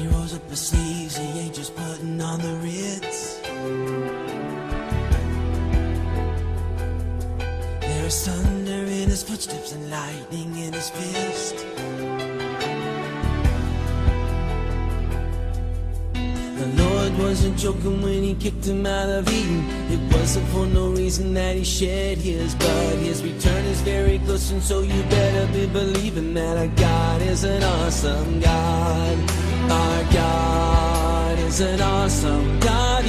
he rolls up his sleeves, he ain't just putting on the Ritz. There's thunder in his footsteps and lightning in his fist. The Lord wasn't joking when he kicked him out of Eden. It wasn't for no reason that he shed his blood. His return is very close, and so you better be believing that our God is an awesome God. Our God is an awesome God.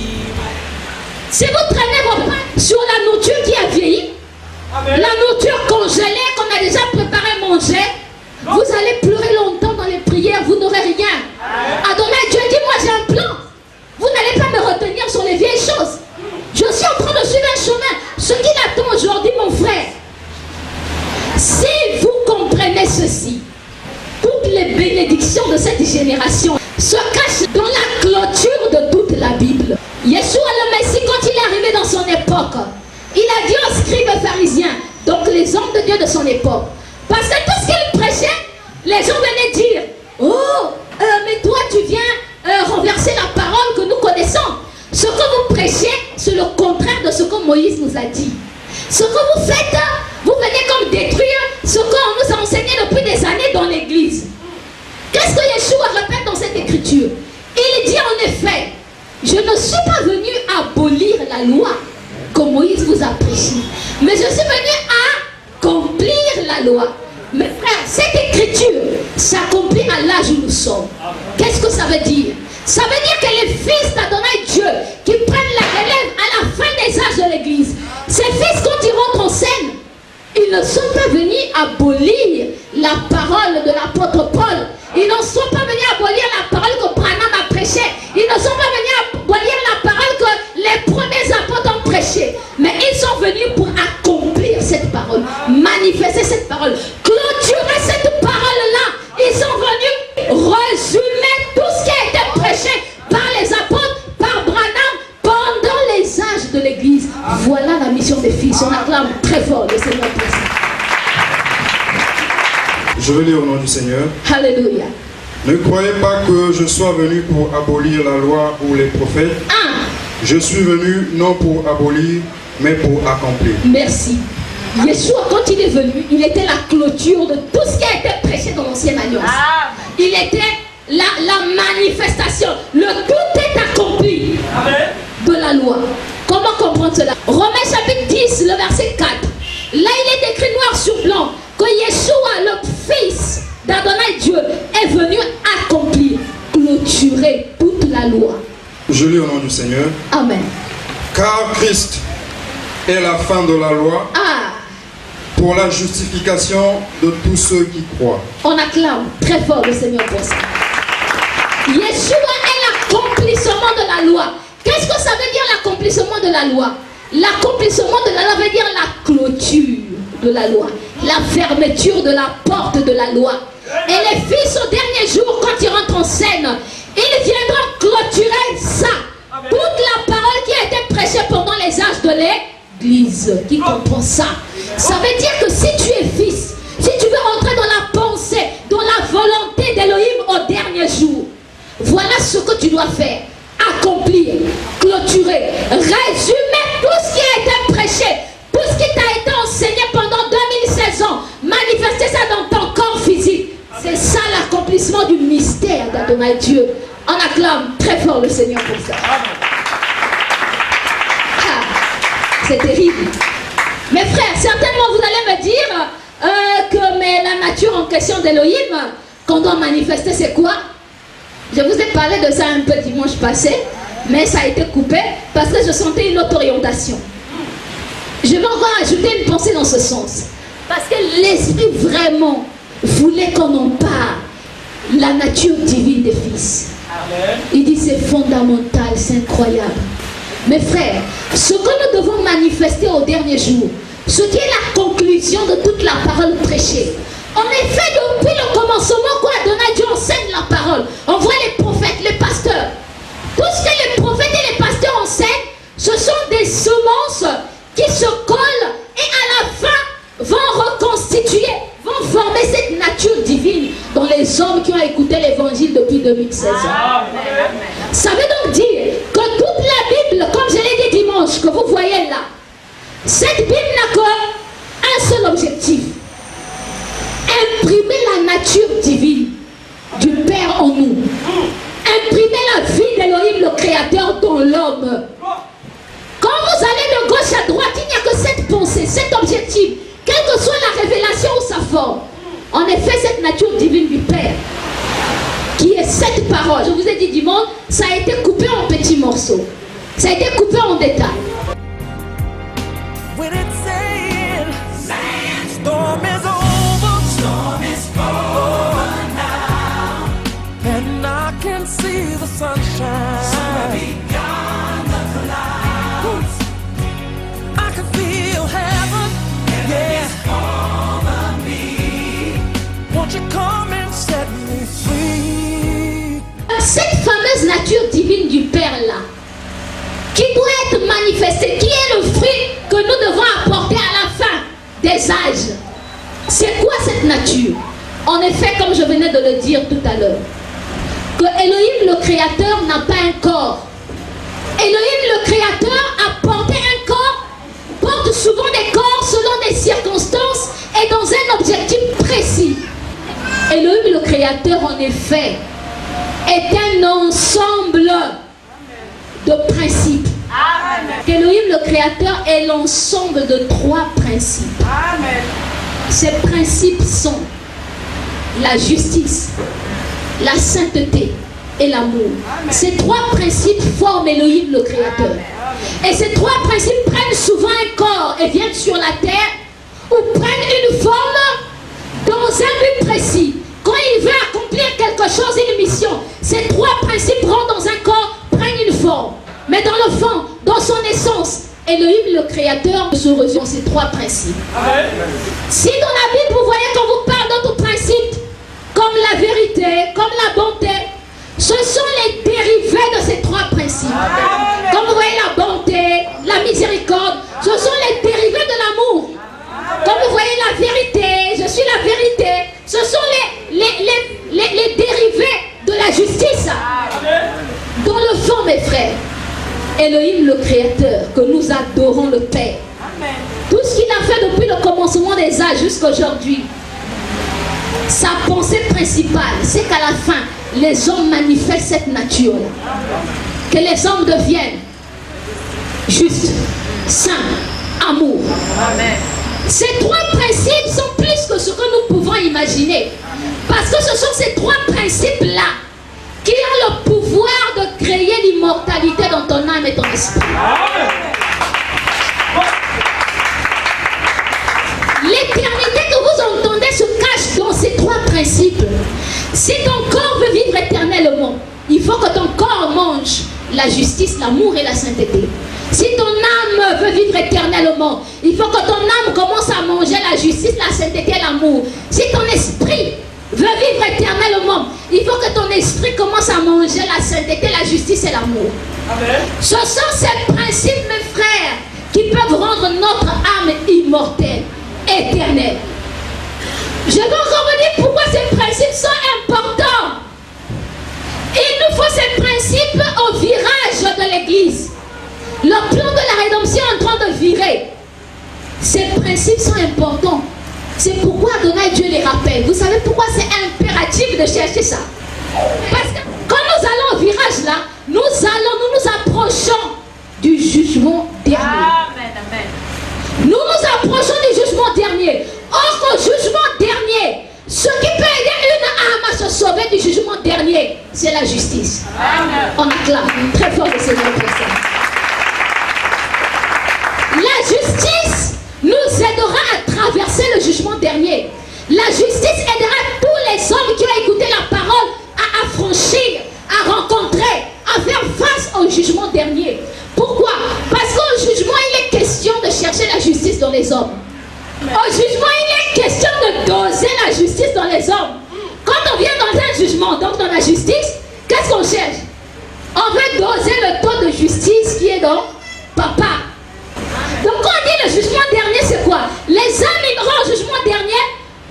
Si vous traînez vos pains sur la nourriture qui a vieilli, la nourriture congelée qu'on a déjà préparé manger, vous allez pleurer longtemps dans les prières, vous n'aurez rien. Adonai, Dieu dit, moi j'ai un plan. Vous n'allez pas me retenir sur les vieilles choses. Je suis en train de suivre un chemin. Ce qu'il attend aujourd'hui, mon frère, si vous comprenez ceci, toutes les bénédictions de cette génération se cachent dans la clôture de toute la Bible. Yeshua le Messie, quand il est arrivé dans son époque, il a dit aux scribes pharisiens, donc les hommes de Dieu de son époque, parce que tout ce qu'il prêchait, les gens venaient dire, oh, mais toi tu viens renverser la parole que nous connaissons. Ce que vous prêchez, c'est le contraire de ce que Moïse nous a dit. Ce que vous faites, vous venez comme détruire ce qu'on nous a enseigné depuis des années dans l'église. Qu'est-ce que Yeshua répète dans cette écriture? Il dit en effet, je ne suis pas venu abolir la loi que Moïse vous a prêchée, mais je suis venu accomplir la loi. Mes frères, cette écriture s'accomplit à l'âge où nous sommes. Qu'est-ce que ça veut dire? Ça veut dire que les fils d'Adonai Dieu qui prennent la relève à la fin des âges de l'église, ces fils quand ils rentrent en scène, ils ne sont pas venus abolir la parole de l'apôtre Paul. Ils ne sont pas venus abolir la parole que Branham a prêchée. Ils ne sont pas venus abolir la parole que les premiers apôtres ont prêchée. Mais ils sont venus pour accomplir cette parole, manifester cette parole, clôturer cette parole-là. Ils sont venus résumer tout ce qui a été prêché par les apôtres, par Branham, pendant les âges de l'église. Voilà la mission des fils. On acclame très fort le Seigneur pour ça. Je veux lire au nom du Seigneur. Alléluia. Ne croyez pas que je sois venu pour abolir la loi ou les prophètes. Je suis venu non pour abolir, mais pour accomplir. Merci. Yeshua, quand il est venu, il était la clôture de tout ce qui a été prêché dans l'ancienne alliance. Il était la manifestation. Le tout est accompli de la loi. Comment comprendre cela? Romains chapitre 10, le verset 4. Là, il est écrit noir sur blanc que Yeshua, le fils d'Adonai Dieu, est venu accomplir, clôturer toute la loi. Je lis au nom du Seigneur. Amen. Car Christ est la fin de la loi pour la justification de tous ceux qui croient. On acclame très fort le Seigneur pour ça. Yeshua est l'accomplissement de la loi. Qu'est-ce que ça veut dire l'accomplissement de la loi? L'accomplissement de la loi veut dire la clôture de la loi, la fermeture de la porte de la loi. Et les fils au dernier jour, quand ils rentrent en scène, ils viendront clôturer ça. Toute la parole qui a été prêchée pendant les âges de l'église, qui comprend ça. Ça veut dire que si tu es fils, si tu veux rentrer dans la pensée, dans la volonté d'Élohim au dernier jour, voilà ce que tu dois faire. Accomplir, clôturer, résumer tout ce qui a été prêché, tout ce qui t'a été enseigné pendant 2016 ans, manifester ça dans ton corps physique. C'est ça l'accomplissement du mystère d'Adonai Dieu. On acclame très fort le Seigneur pour ça. C'est terrible. Mes frères, certainement vous allez me dire que mais la nature en question d'Élohim, qu'on doit manifester, c'est quoi? Je vous ai parlé de ça un peu dimanche passé, mais ça a été coupé parce que je sentais une autre orientation. Je vais encore ajouter une pensée dans ce sens. Parce que l'Esprit vraiment voulait qu'on en parle. La nature divine des fils. Il dit c'est fondamental, c'est incroyable. Mes frères, ce que nous devons manifester au dernier jour, ce qui est la conclusion de toute la parole prêchée. En effet, depuis le commencement, quoi, Adonai Dieu enseigne la parole. On voit les prophètes, les pasteurs. Tout ce que les prophètes et les pasteurs enseignent, ce sont des semences qui se collent et à la fin vont reconstituer, vont former cette nature divine dans les hommes qui ont écouté l'évangile depuis 2016 ans. Ça veut donc dire que toute la Bible, comme je l'ai dit dimanche, que vous voyez là, cette Bible n'a qu'un seul objectif: imprimer la nature divine du Père en nous, imprimer la vie d'Élohim le Créateur dans l'homme. Quand vous allez de gauche à droite, il n'y a que cette pensée, cet objectif, quelle que soit la révélation ou sa forme. En effet, cette nature divine du Père, qui est cette parole, je vous ai dit dimanche, ça a été coupé en petits morceaux, ça a été coupé en détails. When it's saying, storm is over now, and I can see the sunshine beyond the clouds. I can feel heaven, yeah. Over me. Won't you come and set me free? Cette fameuse nature divine du Père là, qui doit être manifestée, qui est le fruit que nous devons apporter à la fin des âges. C'est quoi cette nature? En effet, comme je venais de le dire tout à l'heure, que Elohim le Créateur n'a pas un corps. Elohim le Créateur a porté un corps, porte souvent des corps selon des circonstances et dans un objectif précis. Elohim le Créateur, en effet, est un ensemble de principes. Elohim le Créateur est l'ensemble de 3 principes. Amen. Ces principes sont la justice, la sainteté et l'amour. Ces 3 principes forment Elohim le Créateur. Et ces 3 principes prennent souvent un corps et viennent sur la terre ou prennent une forme dans un but précis. Quand il veut accomplir quelque chose, une mission, ces 3 principes rentrent dans un corps, prennent une forme. Mais dans le fond, dans son essence, Elohim le Créateur se rejoint ces 3 principes. Si dans la Bible, vous voyez qu'on vous parle d'autres principes, comme la vérité, comme la bonté, ce sont les dérivés de ces 3 principes. Comme vous voyez la bonté, la miséricorde, ce sont les dérivés de l'amour. Comme vous voyez la vérité, je suis la vérité, ce sont les dérivés de la justice. Dans le fond, mes frères, Elohim le Créateur, que nous adorons le Père, tout ce qu'il a fait depuis le commencement des âges jusqu'à aujourd'hui, sa pensée principale, c'est qu'à la fin, les hommes manifestent cette nature-là. Que les hommes deviennent justes, saints, amour. Amen. Ces 3 principes sont plus que ce que nous pouvons imaginer. Parce que ce sont ces 3 principes-là qui ont le pouvoir de créer l'immortalité dans ton âme et ton esprit. L'éternité que vous entendez se cache dans ces 3 principes. Si ton corps veut vivre éternellement, il faut que ton corps mange la justice, l'amour et la sainteté. Si ton âme veut vivre éternellement, il faut que ton âme commence à manger la justice, la sainteté et l'amour. Si ton esprit veut vivre éternellement, il faut que ton esprit commence à manger la sainteté, la justice et l'amour. Ce sont ces principes, mes frères, qui peuvent rendre notre âme immortelle, éternelle. Je vais encore vous dire pourquoi ces principes sont importants. Il nous faut ces principes au virage de l'Église. Le plan de la rédemption est en train de virer. Ces principes sont importants. C'est pourquoi Adonai Dieu les rappelle. Vous savez pourquoi c'est impératif de chercher ça? Parce que quand nous allons au virage là, nous approchons du jugement dernier. Amen, amen. Nous approchons du jugement dernier. Or, au jugement dernier, ce qui peut aider une âme à se sauver du jugement dernier, c'est la justice. Amen. On acclame très fort le Seigneur pour ça. La justice nous aidera à traverser le jugement dernier. La justice aidera tous les hommes qui ont écouté la parole à affranchir, à rencontrer, à faire face au jugement dernier. Pourquoi? Parce qu'au jugement, il est question de chercher la justice dans les hommes. Au jugement, il est question de doser la justice dans les hommes. Quand on vient dans un jugement, donc dans la justice, qu'est-ce qu'on cherche? On veut doser le taux de justice qui est dans papa. Donc quand on dit le jugement dernier, c'est quoi? Les âmes iront au jugement dernier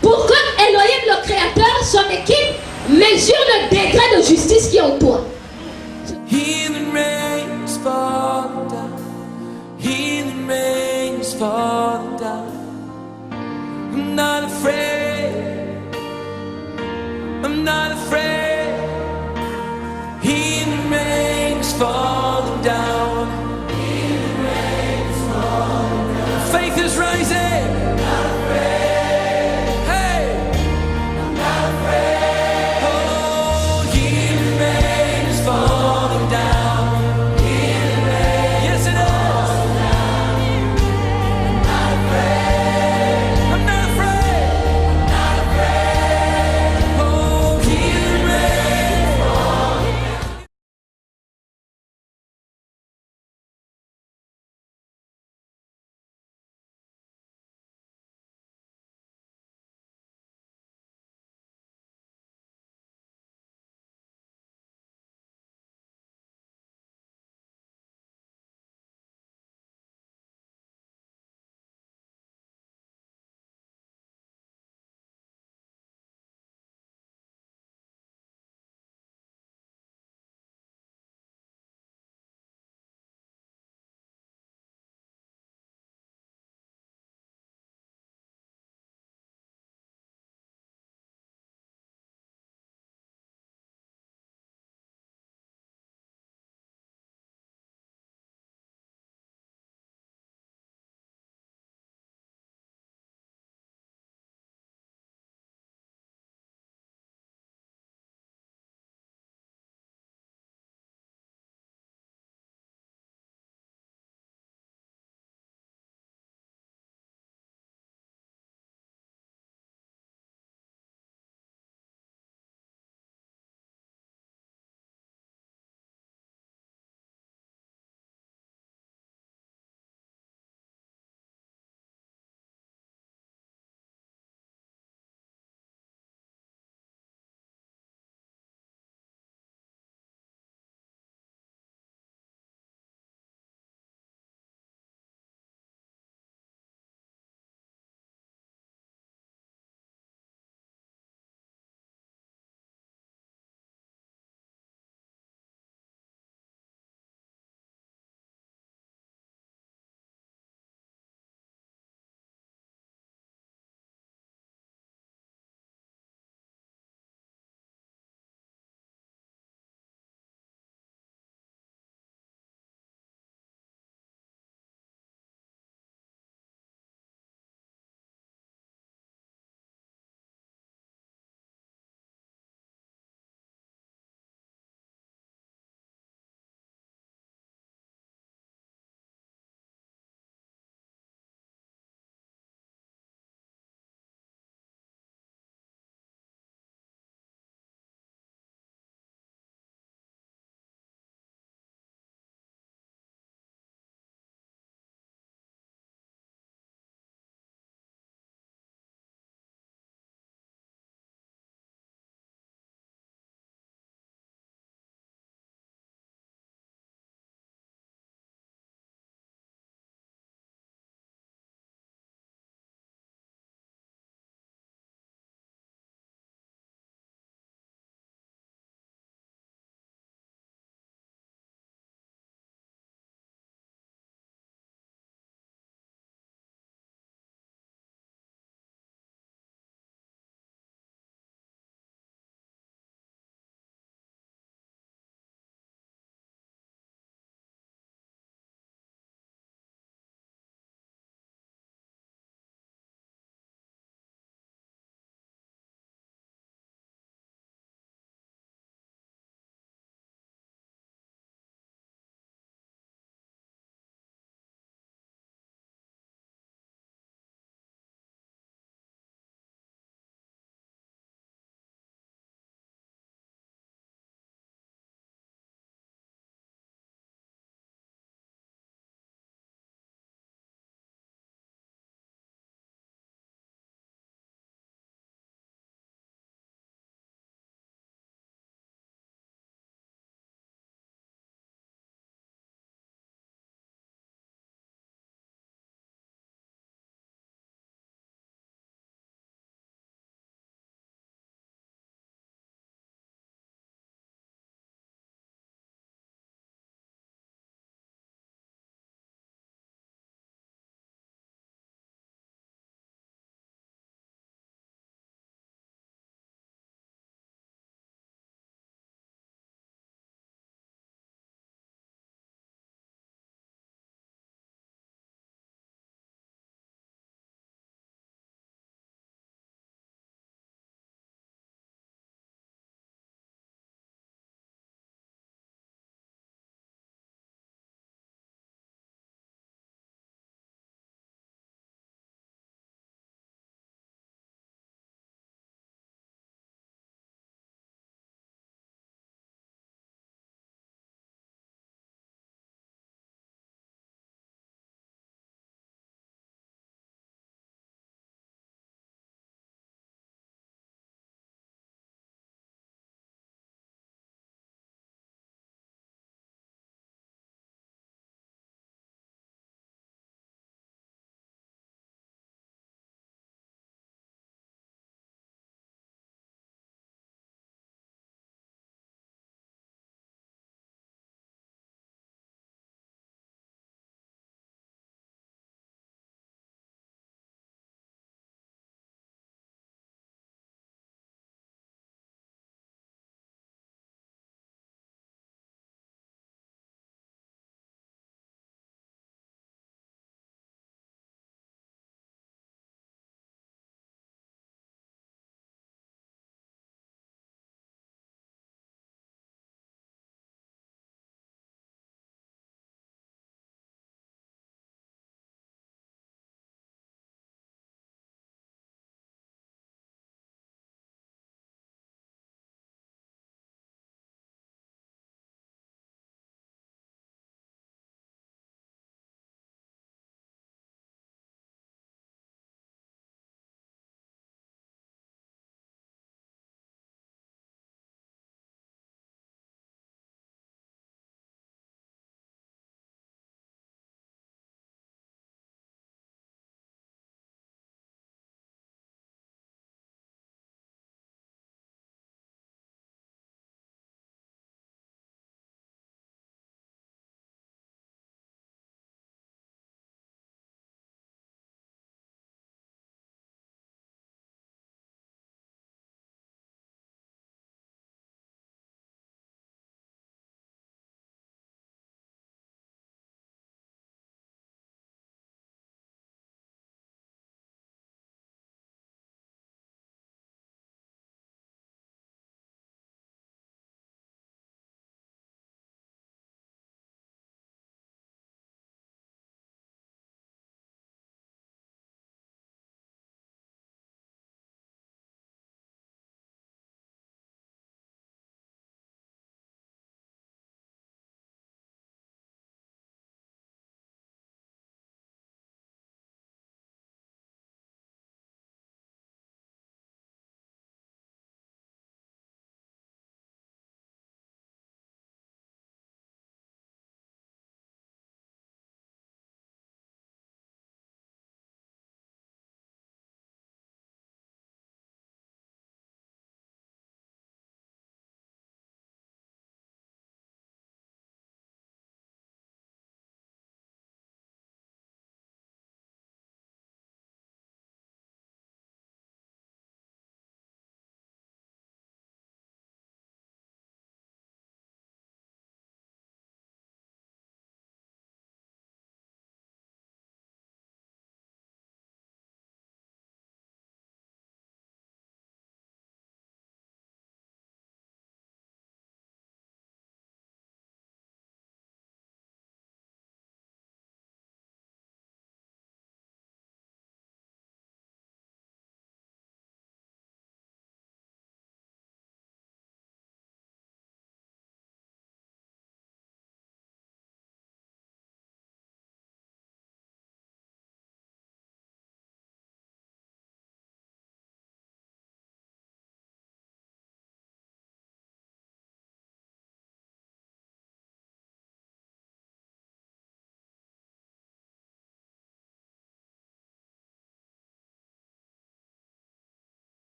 pour que Elohim, le Créateur, son équipe, mesure le degré de justice